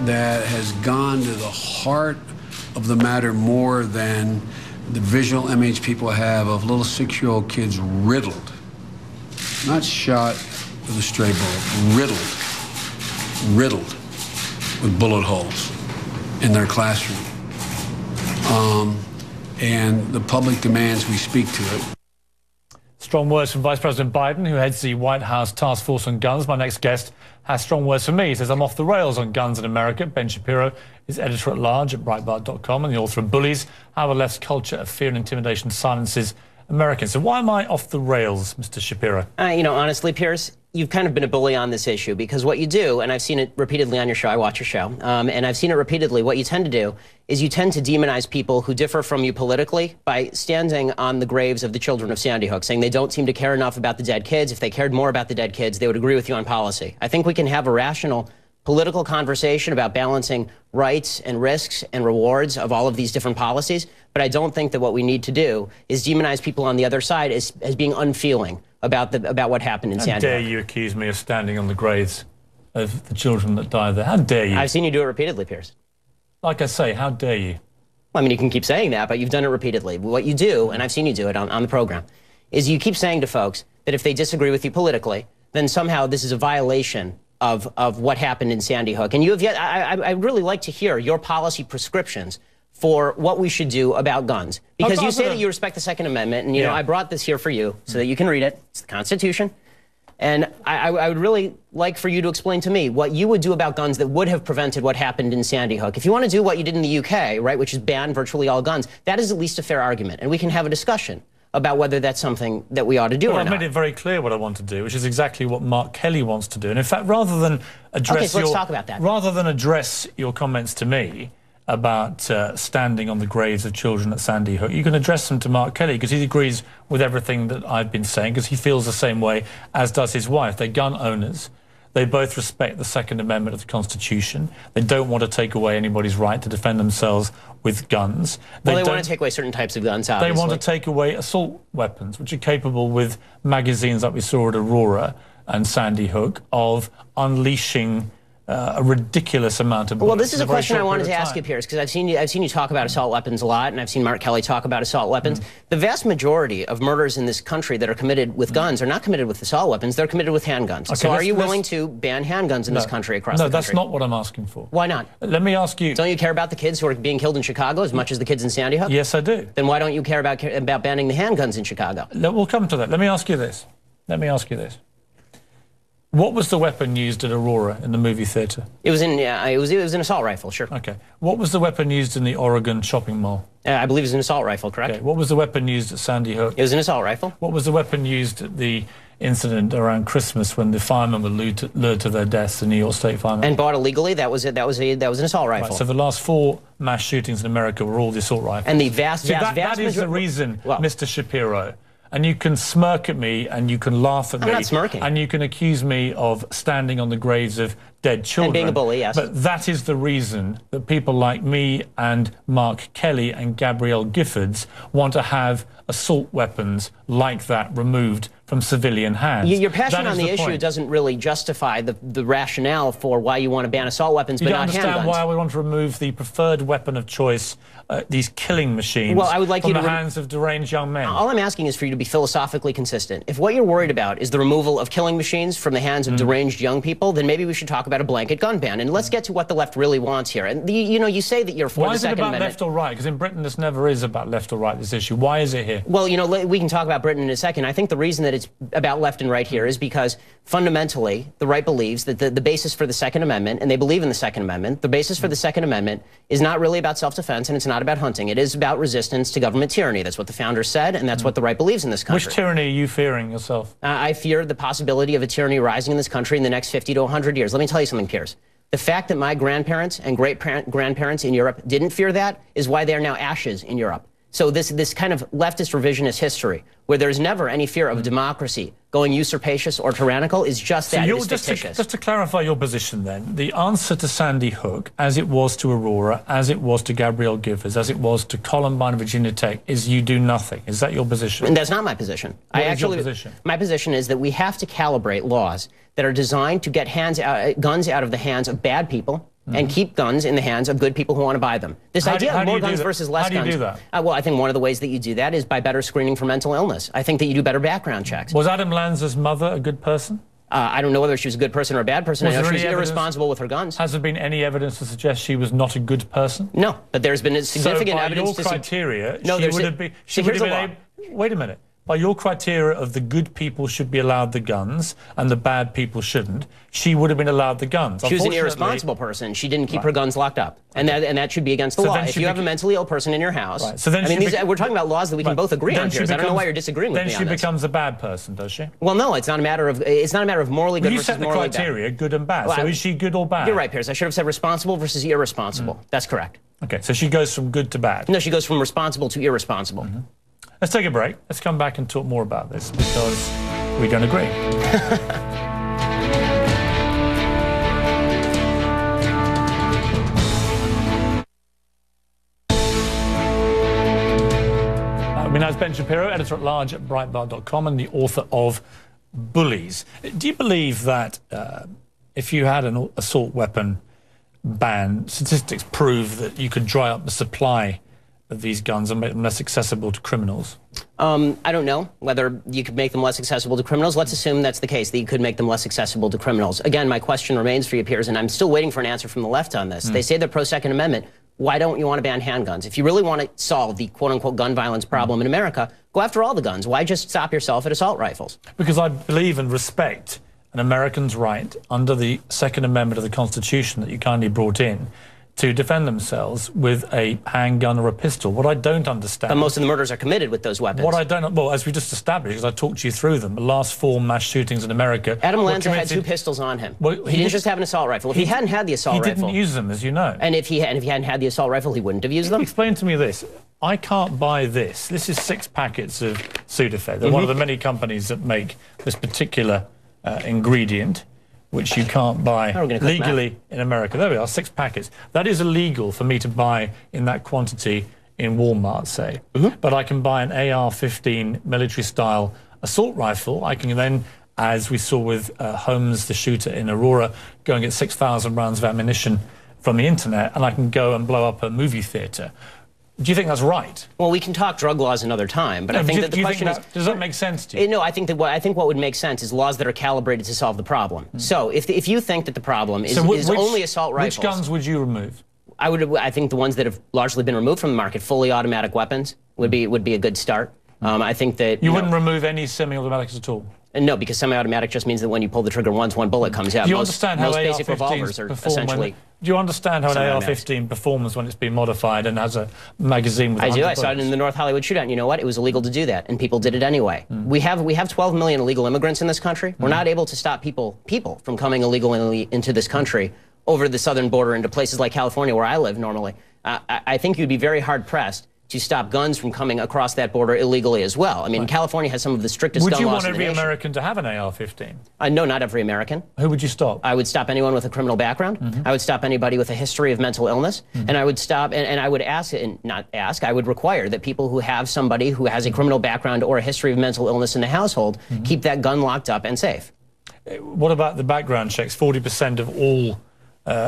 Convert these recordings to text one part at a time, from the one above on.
that has gone to the heart of the matter more than the visual image people have of little 6-year-old kids riddled, not shot with a stray bullet, riddled with bullet holes in their classroom. And the public demands we speak to it. Strong words from Vice President Biden, who heads the White House Task Force on Guns. My next guest has strong words for me. He says, I'm off the rails on guns in America. Ben Shapiro is editor-at-large at Breitbart.com and the author of Bullies, How the Left's Culture of Fear and Intimidation Silences Americans. So why am I off the rails, Mr. Shapiro? You know, honestly, Piers, you've kind of been a bully on this issue because what you do, and I've seen it repeatedly on your show, I watch your show, and I've seen it repeatedly, what you tend to do is you tend to demonize people who differ from you politically by standing on the graves of the children of Sandy Hook, saying they don't seem to care enough about the dead kids. If they cared more about the dead kids, they would agree with you on policy. I think we can have a rational political conversation about balancing rights and risks and rewards of all of these different policies, but I don't think that what we need to do is demonize people on the other side as being unfeeling about what happened in Sandy Hook. How dare you accuse me of standing on the graves of the children that died there? How dare you? I've seen you do it repeatedly, Piers. Like I say, how dare you? Well, I mean, you can keep saying that, but you've done it repeatedly. What you do, and I've seen you do it on the program, is you keep saying to folks that if they disagree with you politically, then somehow this is a violation of what happened in Sandy Hook. And you have yet, I'd really like to hear your policy prescriptions for what we should do about guns. Because you say that you respect the Second Amendment, and you know, I brought this here for you so that you can read it. It's the Constitution. And I would really like for you to explain to me what you would do about guns that would have prevented what happened in Sandy Hook. If you want to do what you did in the UK, right, which is ban virtually all guns, that is at least a fair argument. And we can have a discussion about whether that's something that we ought to do or not. I've made it very clear what I want to do, which is exactly what Mark Kelly wants to do. And in fact, rather than address let's talk about that. Rather than address your comments to me about standing on the graves of children at Sandy Hook, you can address them to Mark Kelly, because he agrees with everything that I've been saying, because he feels the same way, as does his wife. They're gun owners. They both respect the Second Amendment of the Constitution. They don't want to take away anybody's right to defend themselves with guns. They want to take away certain types of guns, obviously. They want to take away assault weapons, which are capable, with magazines like we saw at Aurora and Sandy Hook, of unleashing a ridiculous amount of bullets. Well, this is a question I wanted to ask you, Piers, because I've seen you talk about assault weapons a lot, and I've seen Mark Kelly talk about assault weapons. The vast majority of murders in this country that are committed with guns are not committed with assault weapons, they're committed with handguns. Okay, so are you willing to ban handguns in this country, across the country? No, that's not what I'm asking for. Why not? Let me ask you... Don't you care about the kids who are being killed in Chicago as much as the kids in Sandy Hook? Yes, I do. Then why don't you care about banning the handguns in Chicago? We'll come to that. Let me ask you this. What was the weapon used at Aurora in the movie theater? It was an assault rifle, sure. Okay. What was the weapon used in the Oregon shopping mall? I believe it was an assault rifle, correct? Okay. What was the weapon used at Sandy Hook? It was an assault rifle. What was the weapon used at the incident around Christmas when the firemen were lured to their deaths, the New York State firemen? And bought illegally? That was an assault rifle. Right, so the last 4 mass shootings in America were all the assault rifles. And the vast that is the reason, Mr. Shapiro. And you can smirk at me, and you can laugh at me. I'm not smirking. And you can accuse me of standing on the graves of dead children. And being a bully, yes. But that is the reason that people like me and Mark Kelly and Gabrielle Giffords want to have assault weapons like that removed from civilian hands. Your passion on the issue doesn't really justify the rationale for why you want to ban assault weapons, but not handguns. You don't understand why we want to remove the preferred weapon of choice, these killing machines, from the hands of deranged young men. All I'm asking is for you to be philosophically consistent. If what you're worried about is the removal of killing machines from the hands of deranged young people, then maybe we should talk about a blanket gun ban. And let's get to what the left really wants here. And you say that you're for the Second Amendment. Why is it about left or right? Because in Britain this never is about left or right, this issue. Why is it here? Well, we can talk about Britain in a second. I think the reason that it's about left and right here is because fundamentally the right believes that the basis for the Second Amendment, and they believe in the Second Amendment, the basis for the Second Amendment is not really about self-defense, and it's not about hunting. It is about resistance to government tyranny. That's what the founders said, and that's what the right believes in this country. Which tyranny are you fearing yourself? I fear the possibility of a tyranny rising in this country in the next 50 to 100 years. Let me tell you something, Piers. The fact that my grandparents and great-grandparents in Europe didn't fear that is why they are now ashes in Europe. So this kind of leftist revisionist history, where there's never any fear of democracy going usurpacious or tyrannical, is just that. It is fictitious. Just to clarify your position then, the answer to Sandy Hook, as it was to Aurora, as it was to Gabrielle Giffords, as it was to Columbine, Virginia Tech, is you do nothing. Is that your position? And that's not my position. What is your position? My position is that we have to calibrate laws that are designed to get guns out of the hands of bad people and keep guns in the hands of good people who want to buy them. This idea of more guns versus less guns. How do you do that? Well, I think one of the ways that you do that is by better screening for mental illness. I think that you do better background checks. Was Adam Lanza's mother a good person? I don't know whether she was a good person or a bad person. I know she was irresponsible with her guns. Has there been any evidence to suggest she was not a good person? No, but there's been significant evidence to suggest. So by your criteria, she would have been wait a minute. By your criteria of the good people should be allowed the guns and the bad people shouldn't, she would have been allowed the guns. She was an irresponsible person. She didn't keep her guns locked up. And that should be against the law. If you have a mentally ill person in your house, so then we're talking about laws that we can both agree on, Piers. I don't know why you're disagreeing with me on this. Then she becomes a bad person, does she? Well, no, it's not a matter of morally good versus morally bad. You set the criteria, good and bad. So is she good or bad? You're right, Piers. I should have said responsible versus irresponsible. That's correct. Okay, so she goes from good to bad. No, she goes from responsible to irresponsible. Let's take a break. Let's come back and talk more about this because we don't agree. As Ben Shapiro, editor-at-large at Breitbart.com and the author of Bullies. Do you believe that if you had an assault weapon ban, statistics prove that you could dry up the supply of these guns and make them less accessible to criminals? I don't know whether you could make them less accessible to criminals. Let's assume that's the case, that you could make them less accessible to criminals. Again, my question remains for you, Piers, and I'm still waiting for an answer from the left on this. They say they're pro-Second Amendment. Why don't you want to ban handguns? If you really want to solve the quote-unquote gun violence problem in America, go after all the guns. Why just stop yourself at assault rifles? Because I believe and respect an American's right under the Second Amendment of the Constitution that you kindly brought in to defend themselves with a handgun or a pistol. What I don't understand... But most of the murders are committed with those weapons. What I don't... Well, as we just established, because I talked you through them, the last 4 mass shootings in America... Adam Lanza had 2 pistols on him. Well, he didn't just have an assault rifle. If he hadn't had the assault rifle... He didn't use them, as you know. And if he hadn't had the assault rifle, he wouldn't have used them? Explain to me this. I can't buy this. This is 6 packets of Sudafed. They're one of the many companies that make this particular ingredient, which you can't buy legally in America. There we are, 6 packets. That is illegal for me to buy in that quantity in Walmart, say. But I can buy an AR-15 military-style assault rifle. I can then, as we saw with Holmes, the shooter in Aurora, go and get 6,000 rounds of ammunition from the internet, and I can go and blow up a movie theater. Do you think that's right? Well, we can talk drug laws another time, but I think that the question is... Does that make sense to you? No, I think what would make sense is laws that are calibrated to solve the problem. So if you think that the problem is only assault rifles... Which guns would you remove? I think the ones that have largely been removed from the market, fully automatic weapons, would be a good start. I think that... You wouldn't remove any semi-automatics at all? No, because semi-automatic just means that when you pull the trigger once, 1 bullet comes out. Do you understand how basic revolvers are essentially... Do you understand how an AR-15 performs when it's been modified and has a magazine with 100 bullets? I saw it in the North Hollywood shootout. And you know what? It was illegal to do that, and people did it anyway. We have 12 million illegal immigrants in this country. We're not able to stop people from coming illegally into this country over the southern border into places like California, where I live normally. I think you'd be very hard-pressed to stop guns from coming across that border illegally as well. I mean, California has some of the strictest gun laws in the nation. Would you want every American to have an AR-15? No, not every American. Who would you stop? I would stop anyone with a criminal background. I would stop anybody with a history of mental illness. And I would stop, and I would ask, and not ask, I would require that people who have somebody who has a criminal background or a history of mental illness in the household keep that gun locked up and safe. What about the background checks? 40% of all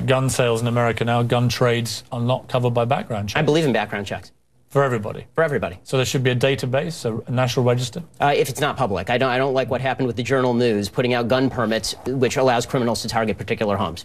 gun sales in America now, gun trades, are not covered by background checks. I believe in background checks. For everybody? For everybody. So there should be a database, a national register? If it's not public. I don't like what happened with the Journal News putting out gun permits, which allows criminals to target particular homes.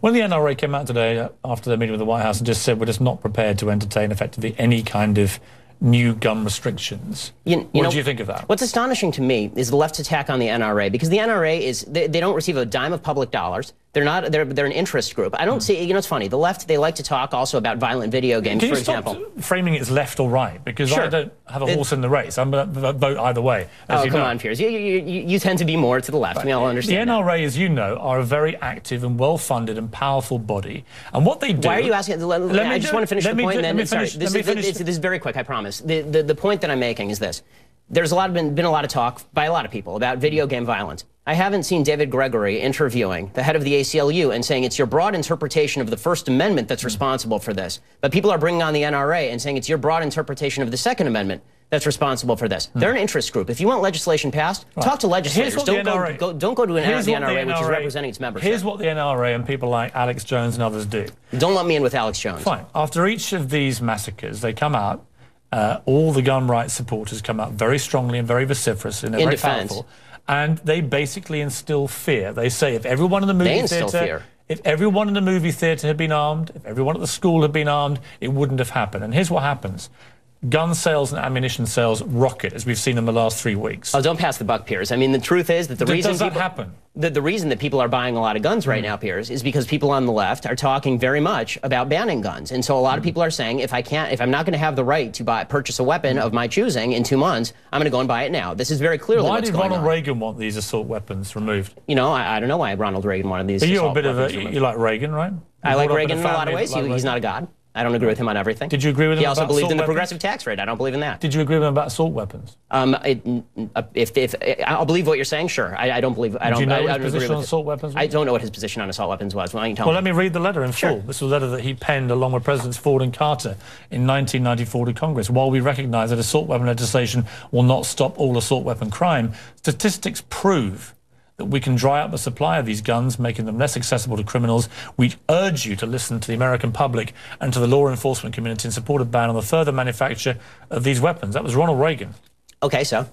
When the NRA came out today after their meeting with the White House and just said we're just not prepared to entertain effectively any kind of new gun restrictions. What do you think of that? What's astonishing to me is the left's attack on the NRA, because the NRA is, they don't receive a dime of public dollars. They're an interest group. I don't see, it's funny, the left, they like to talk also about violent video games, for example. Can you stop framing it as left or right? Because I don't have a horse in the race. I'm going to vote either way. Come on, Piers. You tend to be more to the left. We all understand the NRA, as you know, are a very active and well-funded and powerful body. And what they do... Why are you asking? I just want to finish the point, and then, sorry, this is very quick, I promise. The point that I'm making is this. There's been a lot of talk by a lot of people about video game violence. I haven't seen David Gregory interviewing the head of the ACLU and saying it's your broad interpretation of the First Amendment that's responsible for this. But people are bringing on the NRA and saying it's your broad interpretation of the Second Amendment that's responsible for this. They're an interest group. If you want legislation passed, talk to legislators. Don't go to the NRA, which is representing its membership. Here's what the NRA and people like Alex Jones and others do. Don't let me in with Alex Jones. Fine. After each of these massacres, they come out, all the gun rights supporters come out very strongly and very vociferous and very powerful, and they basically instill fear. They say if everyone in the movie theater... If everyone in the movie theater had been armed, if everyone at the school had been armed, it wouldn't have happened. And here's what happens. Gun sales and ammunition sales rocket, as we've seen in the last 3 weeks. Oh, don't pass the buck, Piers. I mean, the truth is that the reason does that happen? The reason that people are buying a lot of guns right now, Piers, is because people on the left are talking very much about banning guns. And so a lot of people are saying, if I'm not going to have the right to purchase a weapon of my choosing in 2 months, I'm going to go and buy it now. This is very clearly what's going on. Why did Ronald Reagan want these assault weapons removed? You know, I don't know why Ronald Reagan wanted these assault weapons removed. You like Reagan, right? I like Reagan in a lot of ways. He's not a god. I don't agree with him on everything. Did you agree with him about assault weapons? He also believed in the progressive tax rate. I don't believe in that. Did you agree with him about assault weapons? If I'll believe what you're saying, sure. I don't believe. Do you know what his position on assault weapons was? I don't know what his position on assault weapons was. Why don't you tell me? Well, let me read the letter in full. This was a letter that he penned along with Presidents Ford and Carter in 1994 to Congress. While we recognize that assault weapon legislation will not stop all assault weapon crime, statistics prove that we can dry up the supply of these guns, making them less accessible to criminals. We urge you to listen to the American public and to the law enforcement community in support of ban on the further manufacture of these weapons. That was Ronald Reagan. Okay, so? I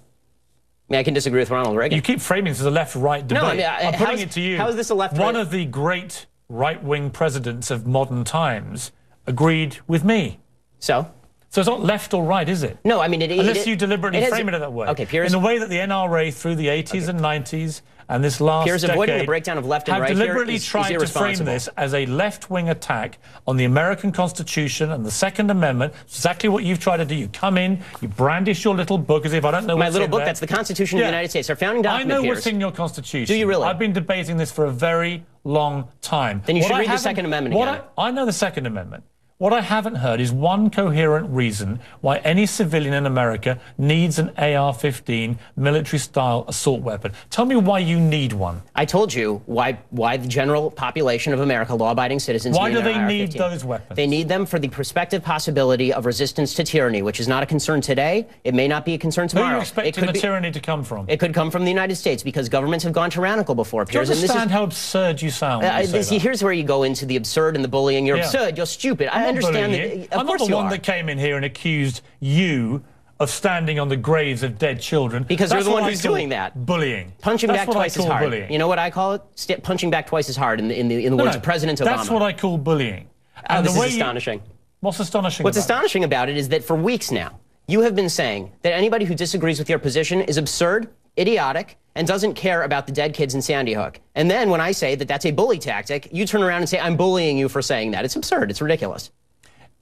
mean, I can disagree with Ronald Reagan. You keep framing this as a left-right debate. No, I mean, I'm putting it to you. How is this a left-right? One of the great right-wing presidents of modern times agreed with me. So it's not left or right, is it? No, I mean... Unless you deliberately frame it that way. Okay, Piers... In the way that the NRA through the 80s and 90s and this last Piers, avoiding the breakdown of left and right have deliberately tried to frame this as a left-wing attack on the American Constitution and the Second Amendment. Exactly what you've tried to do. You come in, you brandish your little book as if I don't know what's in there. My little book, that's the Constitution of the United States, our founding document, I know Piers. what's in your Constitution. Do you really? I've been debating this for a very long time. Then you should read the Second Amendment again. I know the Second Amendment. What I haven't heard is one coherent reason why any civilian in America needs an AR-15 military-style assault weapon. Tell me why you need one. I told you why the general population of America, law-abiding citizens, why do they AR-15. need those weapons? They need them for the prospective possibility of resistance to tyranny, which is not a concern today. It may not be a concern tomorrow. Who are you expecting the tyranny to come from? It could come from the United States because governments have gone tyrannical before. Do you understand how absurd you sound when you say that? Here's where you go into the absurd and the bullying. You're absurd. You're stupid. I understand that. I'm not the one that came in here and accused you of standing on the graves of dead children. Because you're the one who's doing that. Bullying. Punching back twice as hard. Bullying. You know what I call it? Punching back twice as hard in the words of President Obama. That's what I call bullying. And this is astonishing. What's astonishing What's astonishing about it is that for weeks now, you have been saying that anybody who disagrees with your position is absurd, idiotic, and doesn't care about the dead kids in Sandy Hook. And then when I say that that's a bully tactic, you turn around and say, I'm bullying you for saying that. It's absurd. It's ridiculous.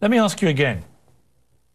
Let me ask you again.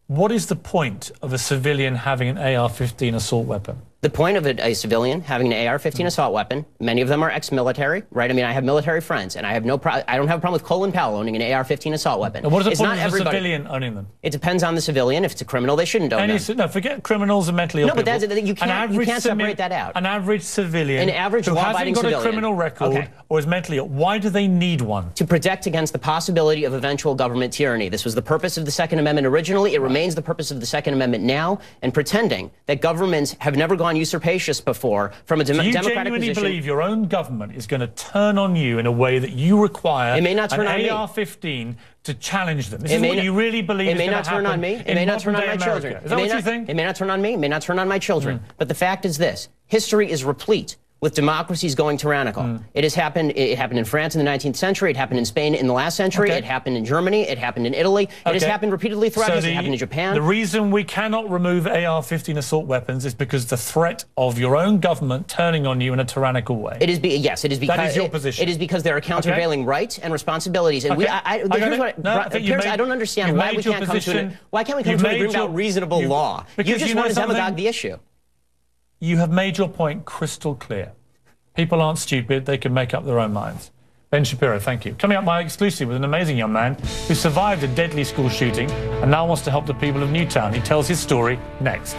What is the point of a civilian having an AR-15 assault weapon? The point of a civilian having an AR-15 assault weapon, many of them are ex-military, right? I mean, I have military friends, and I don't have a problem with Colin Powell owning an AR-15 assault weapon. And what is the point of a civilian owning them? It depends on the civilian. If it's a criminal, they shouldn't own them. No, forget criminals and mentally ill people. No, but you can't separate that out. An average civilian who hasn't got a criminal record or is mentally ill, why do they need one? To protect against the possibility of eventual government tyranny. This was the purpose of the Second Amendment originally. It remains the purpose of the Second Amendment now. And pretending that governments have never gone usurpacious before from a democratic position. Do you genuinely believe your own government is going to turn on you in a way that you require an AR-15 to challenge them? This is what you really believe is going to happen. It may not turn on me. It may not turn on my children. Is that what you think? It may not turn on me. It may not turn on my children. But the fact is this. History is replete with democracies going tyrannical. It has happened. It happened in France in the 19th century. It happened in Spain in the last century. It happened in Germany. It happened in Italy. It has happened repeatedly throughout history. It happened in Japan. The reason we cannot remove AR-15 assault weapons is because the threat of your own government turning on you in a tyrannical way. Yes, it is because that is your position. It is because there are countervailing rights and responsibilities. And Piers, I don't understand why we can't come to an agreement about reasonable law. You just want to demagogue the issue. You have made your point crystal clear. People aren't stupid. They can make up their own minds. Ben Shapiro, thank you. Coming up, my exclusive with an amazing young man who survived a deadly school shooting and now wants to help the people of Newtown. He tells his story next.